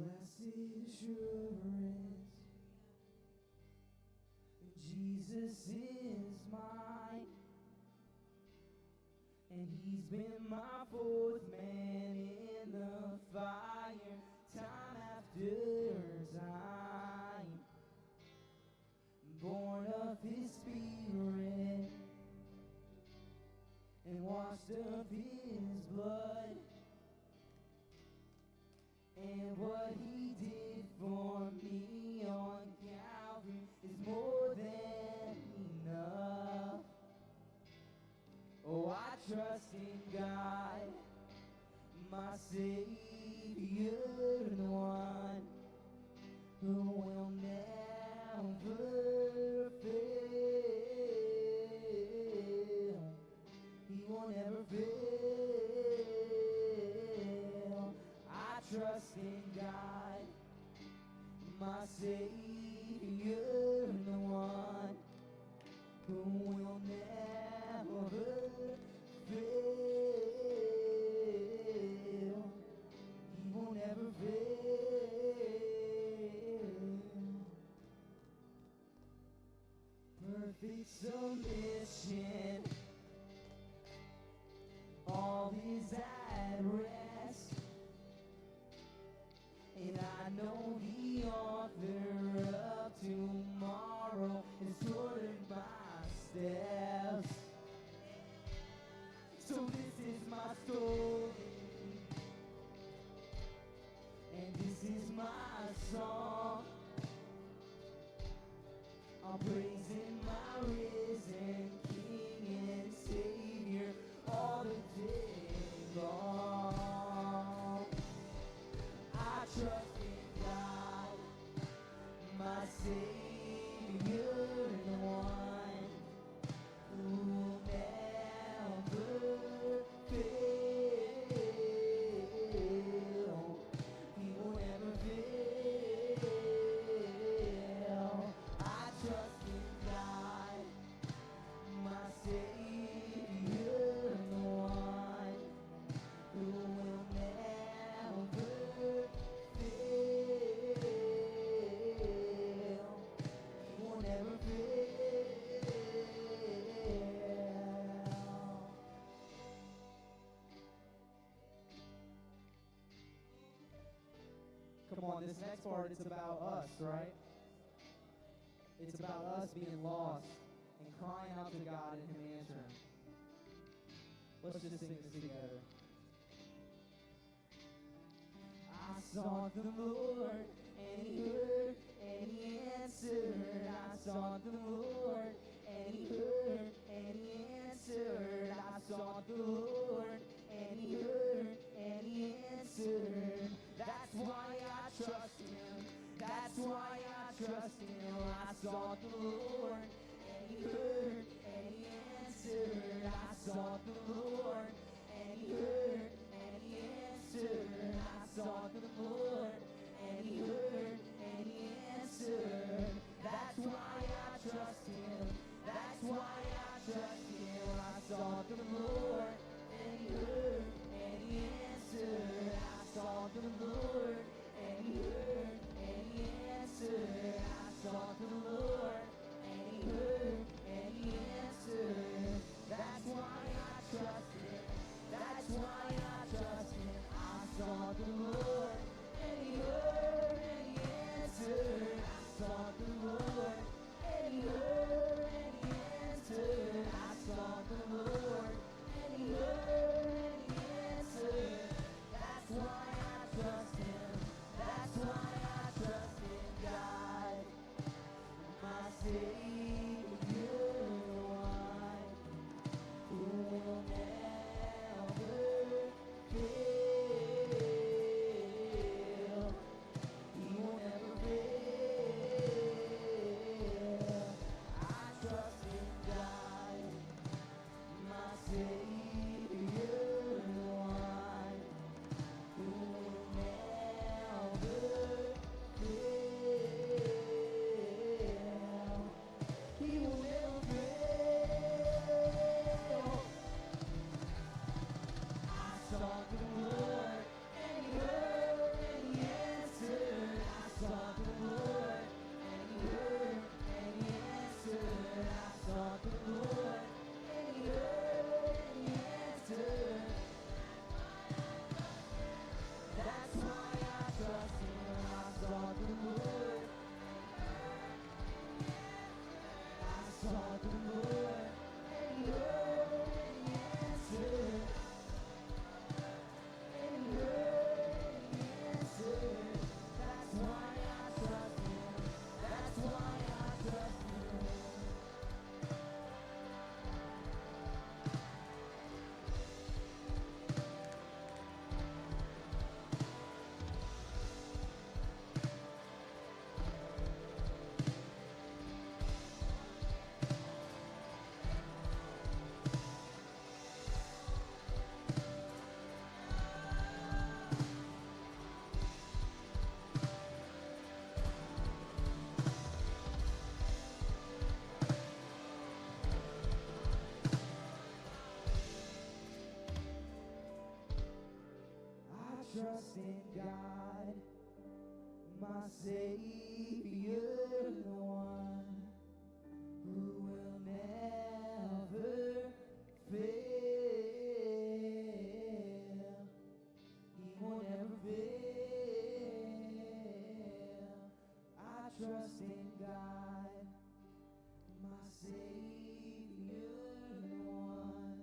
Blessed assurance, Jesus is mine, and he's been my fourth man in the fire, time after time, born of his spirit, and washed of his blood. And what he did for me on Calvary is more than enough. Oh, I trust in God, my Savior, the one who will never fail. He will never fail. I trust in God, my Savior, the one who will never fail. He will never fail. Perfect submission, all is at rest. And I know the author of tomorrow has ordered my steps. So this is my story, and this is my song. I'm praising my risen King and Savior all the day long. I trust in God, my Savior, the one who will never fail. He will never fail. I trust in God, my Savior, the one who will never fail. He will never fail. Come on, this next part, it's about us, right? It's about us being lost and crying out to God and him answering. Let's just sing this together. I sought the Lord, and he heard, and he answered. I sought the Lord, and he heard, and he answered. I sought the Lord, and he heard, and he answered. That's why I trust him. That's why I trust him. I sought the Lord, and he heard, and he answered. I sought the Lord, and he heard, and he answered. I sought the Lord, and he heard, and he answered. That's why I trust him. That's why I trust him. I sought the Lord, and he heard, and he answered. I sought the Lord, and he heard, and he answered. I sought the Lord, and he heard, and he answered. That's why I trust him. That's why I trust him. I sought the Lord, and he heard, and he answered. I sought the Lord, and he heard, and he answered. I sought the Lord, and he heard, and he answered. That's why I trust him. That's why I trust in God, my Savior, one who will never fail. He will never fail. I trust in God, my Savior, one who will never fail. trust in God, my Savior, the one who will never fail. He won't ever fail. I trust in God, my Savior, the one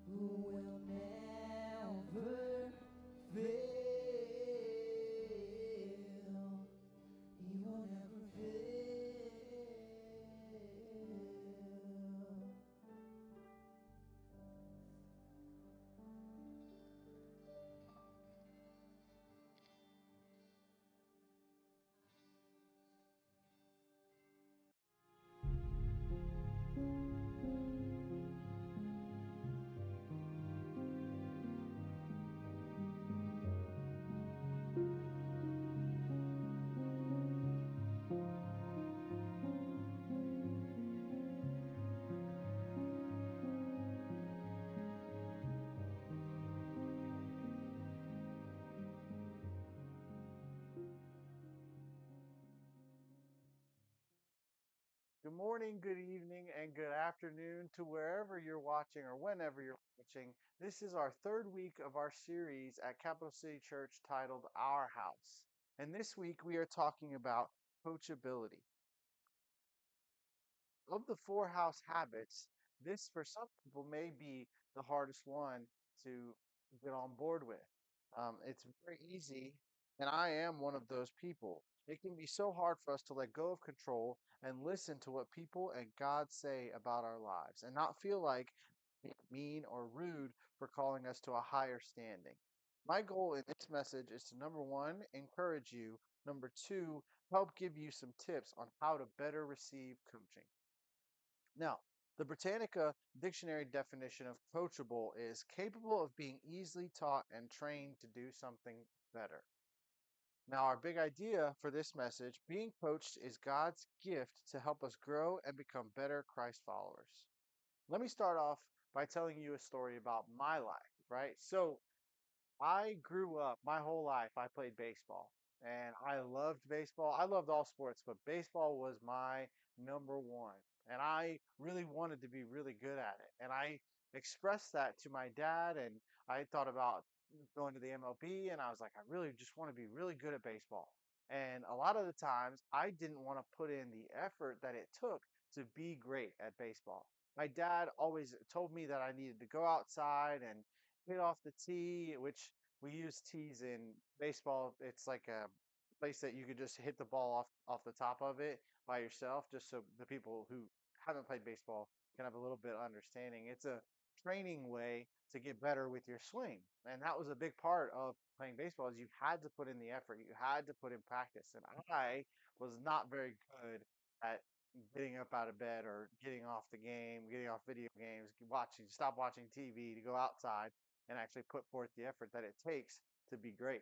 who will never fail. He won't ever fail. Good morning, good evening, and good afternoon to wherever you're watching or whenever you're watching. This is our third week of our series at Capital City Church titled Our House. And this week we are talking about coachability. Of the four house habits, this for some people may be the hardest one to get on board with. It's very easy, and I am one of those people. It can be so hard for us to let go of control and listen to what people and God say about our lives and not feel like being mean or rude for calling us to a higher standing. My goal in this message is to number one, encourage you, number two, help give you some tips on how to better receive coaching. Now, the Britannica dictionary definition of coachable is capable of being easily taught and trained to do something better. Now, our big idea for this message, being coached is God's gift to help us grow and become better Christ followers. Let me start off by telling you a story about my life, right? So, I grew up my whole life. I played baseball and I loved baseball. I loved all sports, but baseball was my number one. And I really wanted to be really good at it. And I expressed that to my dad. And I thought about going to the MLB. And I was like, I really just want to be really good at baseball. And a lot of the times, I didn't want to put in the effort that it took to be great at baseball. My dad always told me that I needed to go outside and hit off the tee, which we use tees in baseball. It's like a place that you could just hit the ball off the top of it by yourself, just so the people who haven't played baseball can have a little bit of understanding. It's a training way to get better with your swing, and that was a big part of playing baseball. Is you had to put in the effort, you had to put in practice, and I was not very good at getting up out of bed or getting off the game, getting off video games, stop watching TV to go outside and actually put forth the effort that it takes to be great.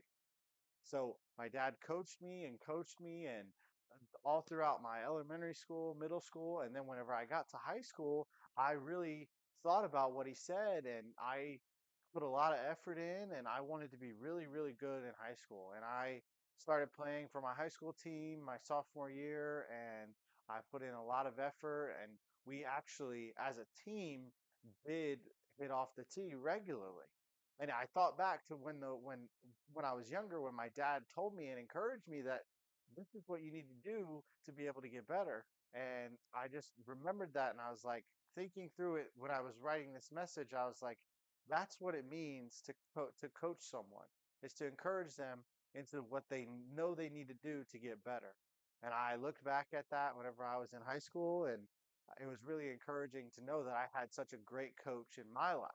So my dad coached me and all throughout my elementary school, middle school, and then whenever I got to high school, I really thought about what he said and I put a lot of effort in and I wanted to be really, really good in high school. And I started playing for my high school team my sophomore year and I put in a lot of effort and we actually as a team did hit off the tee regularly. And I thought back to when I was younger, when my dad told me and encouraged me that this is what you need to do to be able to get better. And I just remembered that and I was like thinking through it when I was writing this message, I was like, that's what it means to coach someone is to encourage them into what they know they need to do to get better. And I looked back at that whenever I was in high school and it was really encouraging to know that I had such a great coach in my life.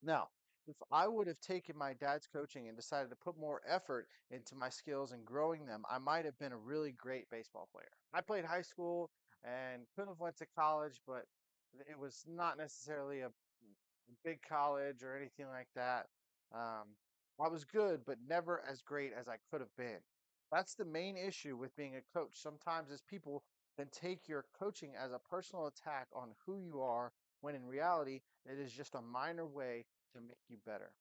Now, if I would have taken my dad's coaching and decided to put more effort into my skills and growing them, I might have been a really great baseball player. I played high school and could have went to college, but it was not necessarily a big college or anything like that. Um, I was good, but never as great as I could have been. That's the main issue with being a coach. Sometimes as people can take your coaching as a personal attack on who you are, when in reality, it is just a minor way to make you better.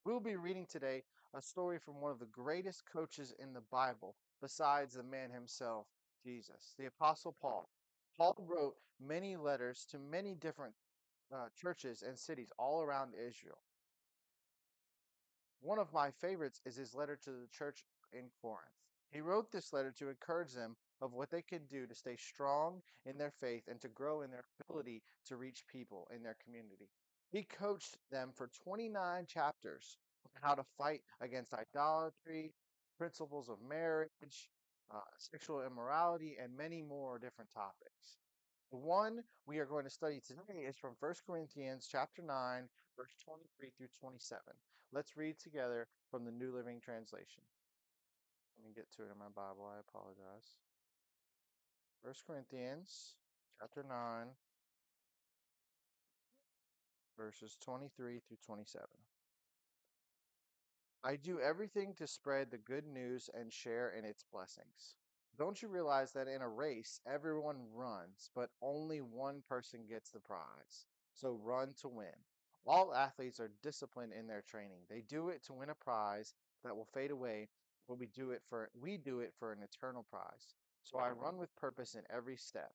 We'll be reading today a story from one of the greatest coaches in the Bible, besides the man himself, Jesus, the Apostle Paul. Paul wrote many letters to many different churches and cities all around Israel. One of my favorites is his letter to the church in Corinth. He wrote this letter to encourage them of what they could do to stay strong in their faith and to grow in their ability to reach people in their community. He coached them for 29 chapters on how to fight against idolatry, principles of marriage, sexual immorality, and many more different topics. The one we are going to study today is from 1 Corinthians chapter 9, verse 23 through 27. Let's read together from the New Living Translation. Let me get to it in my Bible. I apologize. 1 Corinthians chapter 9, verses 23 through 27. I do everything to spread the good news and share in its blessings. Don't you realize that in a race, everyone runs, but only one person gets the prize? So run to win. All athletes are disciplined in their training. They do it to win a prize that will fade away, but we do it for an eternal prize. So I run with purpose in every step.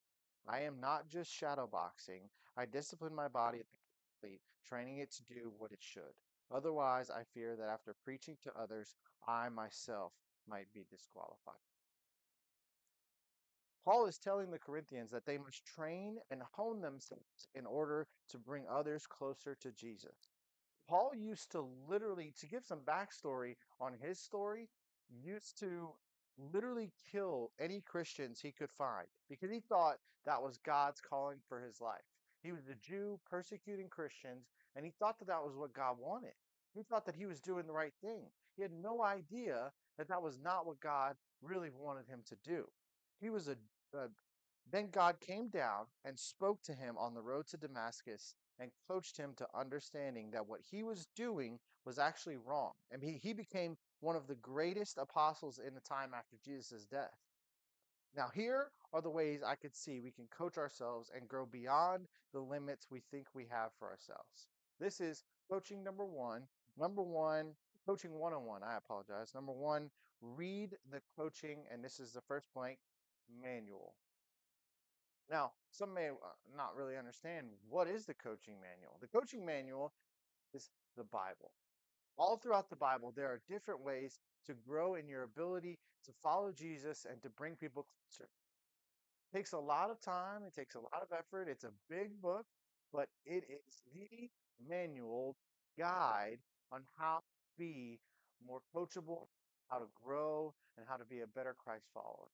I am not just shadow boxing. I discipline my body like an athlete, training it to do what it should. Otherwise, I fear that after preaching to others, I myself might be disqualified. Paul is telling the Corinthians that they must train and hone themselves in order to bring others closer to Jesus. Paul used to literally, to give some backstory on his story, used to literally kill any Christians he could find because he thought that was God's calling for his life. He was a Jew persecuting Christians, and he thought that that was what God wanted. He thought that he was doing the right thing. He had no idea that that was not what God really wanted him to do. He was a then God came down and spoke to him on the road to Damascus and coached him to understanding that what he was doing was actually wrong. And he became one of the greatest apostles in the time after Jesus' death. Now, here are the ways I could see we can coach ourselves and grow beyond the limits we think we have for ourselves. This is coaching number one. Number one, coaching 101. I apologize. Number one, read the coaching, and this is the first blank manual. Now, some may not really understand what is the coaching manual. The coaching manual is the Bible. All throughout the Bible, there are different ways to grow in your ability to follow Jesus and to bring people closer. It takes a lot of time, it takes a lot of effort. It's a big book, but it is the manual guide on how to be more coachable, how to grow, and how to be a better Christ follower.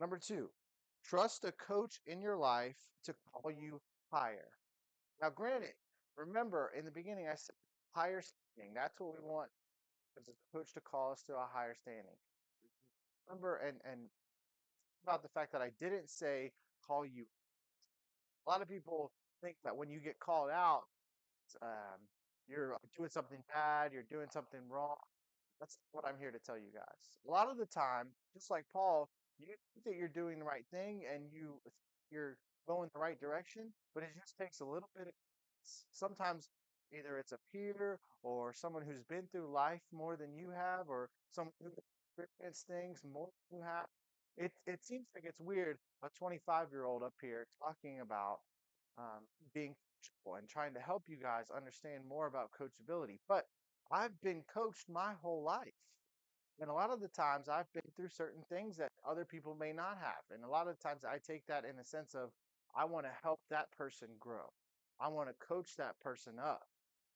Number two, trust a coach in your life to call you higher. Now, granted, remember in the beginning I said higher standing. That's what we want as a coach to call us to a higher standing. Remember and about the fact that I didn't say call you. A lot of people think that when you get called out, um, you're doing something bad, you're doing something wrong. That's what I'm here to tell you guys. A lot of the time, just like Paul, you think that you're doing the right thing and you're going the right direction, but it just takes a little bit of sometimes either it's a peer or someone who's been through life more than you have, or someone who's experienced things more than you have. It seems like it's weird a 25-year-old up here talking about being coachable and trying to help you guys understand more about coachability. But I've been coached my whole life. And a lot of the times I've been through certain things that other people may not have. And a lot of times I take that in the sense of I want to help that person grow. I want to coach that person up,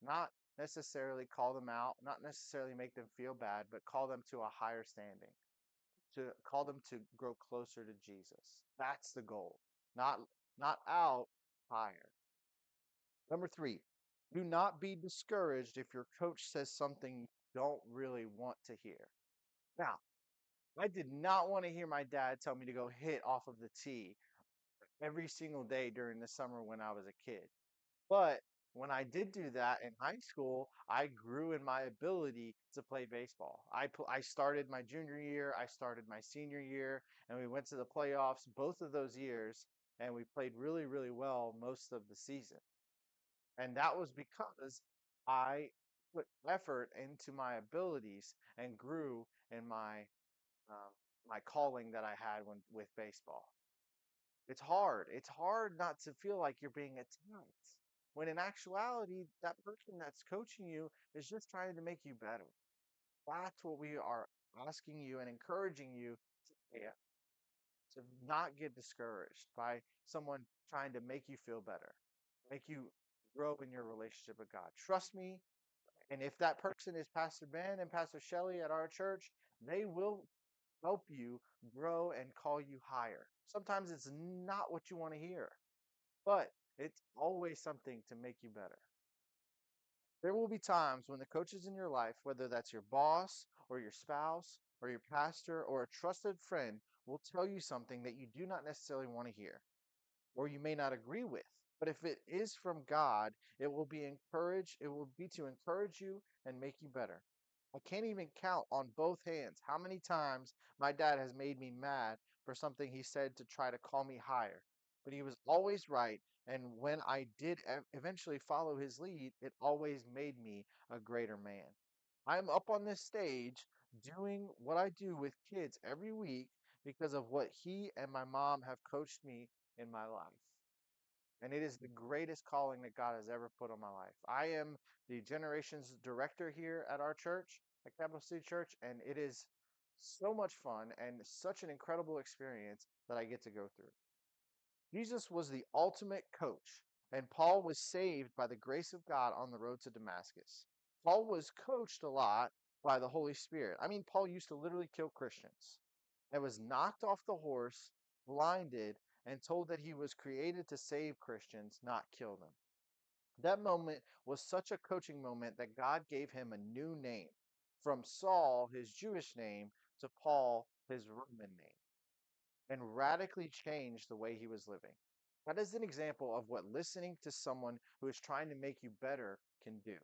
not necessarily call them out, not necessarily make them feel bad, but call them to a higher standing, to call them to grow closer to Jesus. That's the goal. Not not out, higher. Number three, do not be discouraged if your coach says something you don't really want to hear. Now, I did not want to hear my dad tell me to go hit off of the tee every single day during the summer when I was a kid. But when I did do that in high school, I grew in my ability to play baseball. I started my junior year, I started my senior year, and we went to the playoffs both of those years, and we played really, really well most of the season. And that was because I put effort into my abilities and grew in um, my calling that I had with baseball. It's hard. It's hard not to feel like you're being attacked when in actuality, that person that's coaching you is just trying to make you better. That's what we are asking you and encouraging you to not get discouraged by someone trying to make you feel better, make you grow in your relationship with God. Trust me. And if that person is Pastor Ben and Pastor Shelley at our church, they will help you grow and call you higher. Sometimes it's not what you want to hear, but it's always something to make you better. There will be times when the coaches in your life, whether that's your boss or your spouse or your pastor or a trusted friend, will tell you something that you do not necessarily want to hear or you may not agree with. But if it is from God, it will be to encourage you and make you better. I can't even count on both hands how many times my dad has made me mad for something he said to try to call me higher. But he was always right. And when I did eventually follow his lead, it always made me a greater man. I'm up on this stage doing what I do with kids every week because of what he and my mom have coached me in my life. And it is the greatest calling that God has ever put on my life. I am the generations director here at our church, at Capital City Church, and it is so much fun and such an incredible experience that I get to go through. Jesus was the ultimate coach, and Paul was saved by the grace of God on the road to Damascus. Paul was coached a lot by the Holy Spirit. I mean, Paul used to literally kill Christians and was knocked off the horse, blinded, and told that he was created to save Christians, not kill them. That moment was such a coaching moment that God gave him a new name from Saul, his Jewish name, to Paul, his Roman name, and radically changed the way he was living. That is an example of what listening to someone who is trying to make you better can do.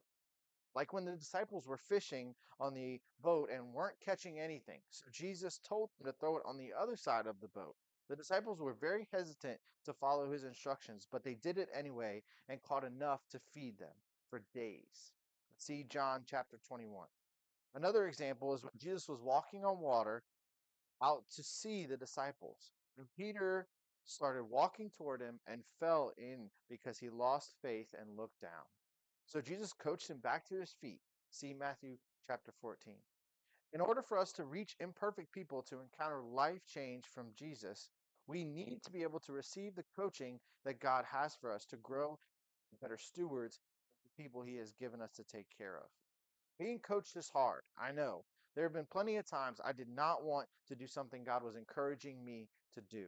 Like when the disciples were fishing on the boat and weren't catching anything. So Jesus told them to throw it on the other side of the boat. The disciples were very hesitant to follow his instructions, but they did it anyway and caught enough to feed them for days. See John chapter 21. Another example is when Jesus was walking on water out to see the disciples. And Peter started walking toward him and fell in because he lost faith and looked down. So Jesus coached him back to his feet. See Matthew chapter 14. In order for us to reach imperfect people to encounter life change from Jesus, we need to be able to receive the coaching that God has for us to grow better stewards of the people he has given us to take care of. Being coached is hard. I know. There have been plenty of times I did not want to do something God was encouraging me to do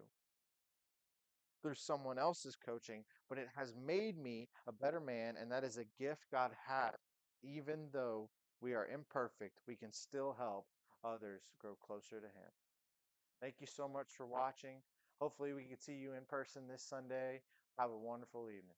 through someone else's coaching, but it has made me a better man, and that is a gift God has. Even though we are imperfect, we can still help others grow closer to Him. Thank you so much for watching. Hopefully, we can see you in person this Sunday. Have a wonderful evening.